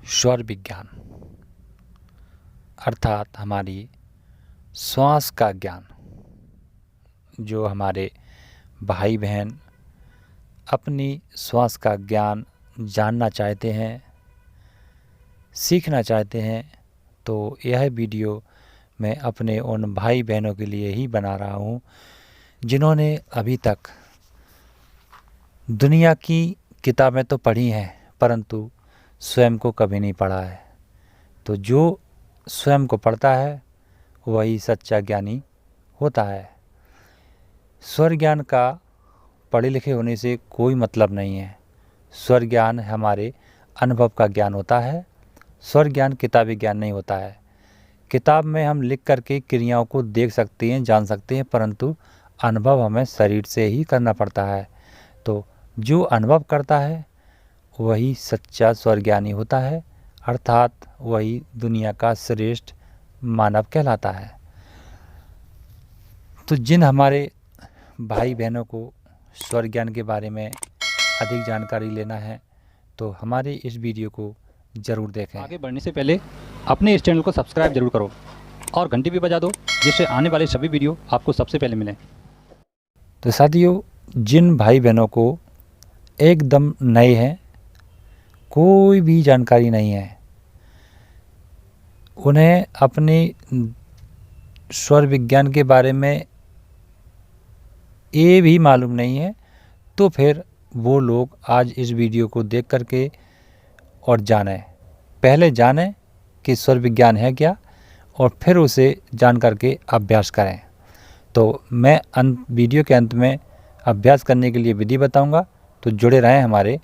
स्वर विज्ञान अर्थात हमारी श्वास का ज्ञान, जो हमारे भाई बहन अपनी श्वास का ज्ञान जानना चाहते हैं, सीखना चाहते हैं, तो यह वीडियो मैं अपने उन भाई बहनों के लिए ही बना रहा हूँ जिन्होंने अभी तक दुनिया की किताबें तो पढ़ी हैं परंतु स्वयं को कभी नहीं पढ़ा है। तो जो स्वयं को पढ़ता है वही सच्चा ज्ञानी होता है। स्वर ज्ञान का पढ़े लिखे होने से कोई मतलब नहीं है। स्वर ज्ञान हमारे अनुभव का ज्ञान होता है। स्वर ज्ञान किताबी ज्ञान नहीं होता है। किताब में हम लिख करके क्रियाओं को देख सकते हैं, जान सकते हैं, परंतु अनुभव हमें शरीर से ही करना पड़ता है। तो जो अनुभव करता है वही सच्चा स्वर ज्ञानी होता है, अर्थात वही दुनिया का श्रेष्ठ मानव कहलाता है। तो जिन हमारे भाई बहनों को स्वर ज्ञान के बारे में अधिक जानकारी लेना है तो हमारे इस वीडियो को ज़रूर देखें। आगे बढ़ने से पहले अपने इस चैनल को सब्सक्राइब जरूर करो और घंटी भी बजा दो, जिससे आने वाले सभी वीडियो आपको सबसे पहले मिलें। तो साथियों, जिन भाई बहनों को एकदम नए हैं, कोई भी जानकारी नहीं है, उन्हें अपने स्वर विज्ञान के बारे में ये भी मालूम नहीं है, तो फिर वो लोग आज इस वीडियो को देख करके और जानें, पहले जानें कि स्वर विज्ञान है क्या और फिर उसे जान करके अभ्यास करें। तो मैं वीडियो के अंत में अभ्यास करने के लिए विधि बताऊंगा, तो जुड़े रहें हमारे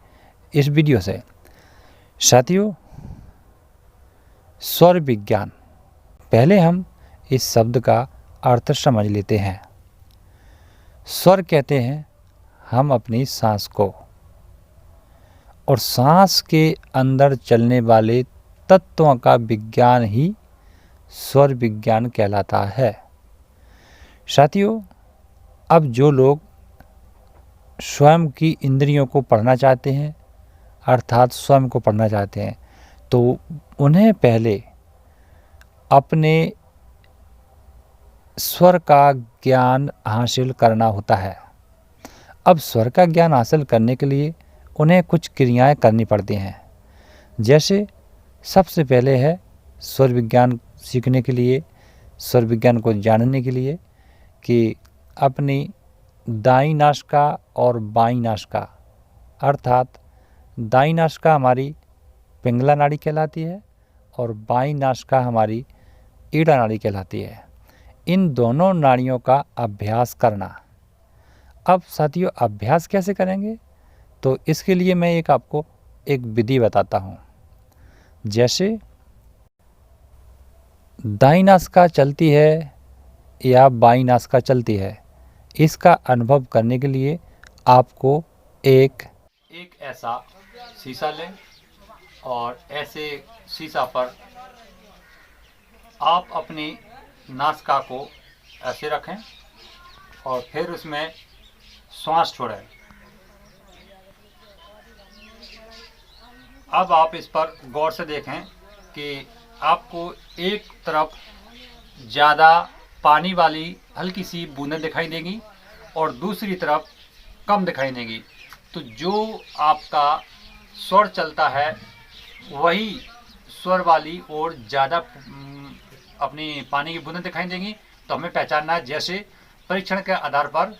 इस वीडियो से। साथियों, स्वर विज्ञान, पहले हम इस शब्द का अर्थ समझ लेते हैं। स्वर कहते हैं हम अपनी सांस को, और सांस के अंदर चलने वाले तत्वों का विज्ञान ही स्वर विज्ञान कहलाता है। साथियों, अब जो लोग स्वयं की इंद्रियों को पढ़ना चाहते हैं, अर्थात स्वयं को पढ़ना चाहते हैं, तो उन्हें पहले अपने स्वर का ज्ञान हासिल करना होता है। अब स्वर का ज्ञान हासिल करने के लिए उन्हें कुछ क्रियाएं करनी पड़ती हैं। जैसे सबसे पहले है स्वर विज्ञान सीखने के लिए, स्वर विज्ञान को जानने के लिए कि अपनी दाईं नासिका और बाईं नासिका, अर्थात दाईं नासिका हमारी पिंगला नाड़ी कहलाती है और बाईं नासिका हमारी ईड़ा नाड़ी कहलाती है। इन दोनों नाड़ियों का अभ्यास करना। अब साथियों, अभ्यास कैसे करेंगे? तो इसके लिए मैं आपको एक विधि बताता हूँ। जैसे दाईं नासिका चलती है या बाईं नासिका चलती है, इसका अनुभव करने के लिए आपको एक ऐसा शीशा लें और ऐसे शीशा पर आप अपनी नासिका को ऐसे रखें और फिर उसमें श्वास छोड़ें। अब आप इस पर गौर से देखें कि आपको एक तरफ ज़्यादा पानी वाली हल्की सी बूंदें दिखाई देंगी और दूसरी तरफ कम दिखाई देंगी। तो जो आपका स्वर चलता है वही स्वर वाली और ज़्यादा अपनी पानी की बूंदें दिखाई देंगी। तो हमें पहचानना है, जैसे परीक्षण के आधार पर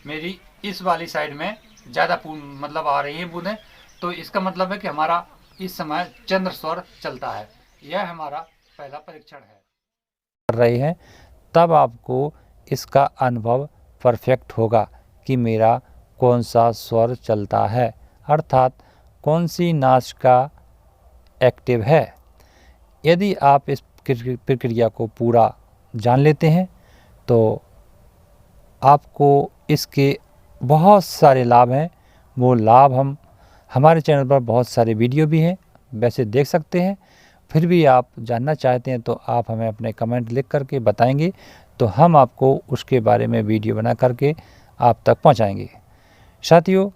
मेरी इस वाली साइड में ज़्यादा मतलब आ रही है बूंदें, तो इसका मतलब है कि हमारा इस समय चंद्र स्वर चलता है। यह हमारा पहला परीक्षण है। कर रहे हैं, तब आपको इसका अनुभव परफेक्ट होगा कि मेरा कौन सा स्वर चलता है, अर्थात कौन सी नासिका एक्टिव है। यदि आप इस प्रक्रिया को पूरा जान लेते हैं तो आपको इसके बहुत सारे लाभ हैं। वो लाभ हम हमारे चैनल पर बहुत सारे वीडियो भी हैं, वैसे देख सकते हैं। फिर भी आप जानना चाहते हैं तो आप हमें अपने कमेंट लिख करके बताएंगे, तो हम आपको उसके बारे में वीडियो बना करके आप तक पहुंचाएंगे। साथियों,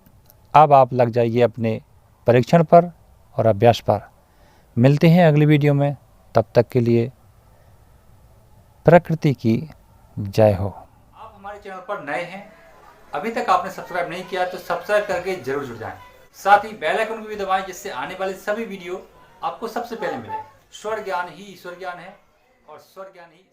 अब आप लग जाइए अपने परीक्षण पर और अभ्यास पर। मिलते हैं अगली वीडियो में, तब तक के लिए प्रकृति की जय हो। आप हमारे चैनल पर नए हैं, अभी तक आपने सब्सक्राइब नहीं किया तो सब्सक्राइब करके जरूर जुड़ जाएं। साथ ही बेल आइकन को भी दबाएं, जिससे आने वाले सभी वीडियो आपको सबसे पहले मिले। स्वर ज्ञान ही ईश्वर ज्ञान है और स्वर ज्ञान ही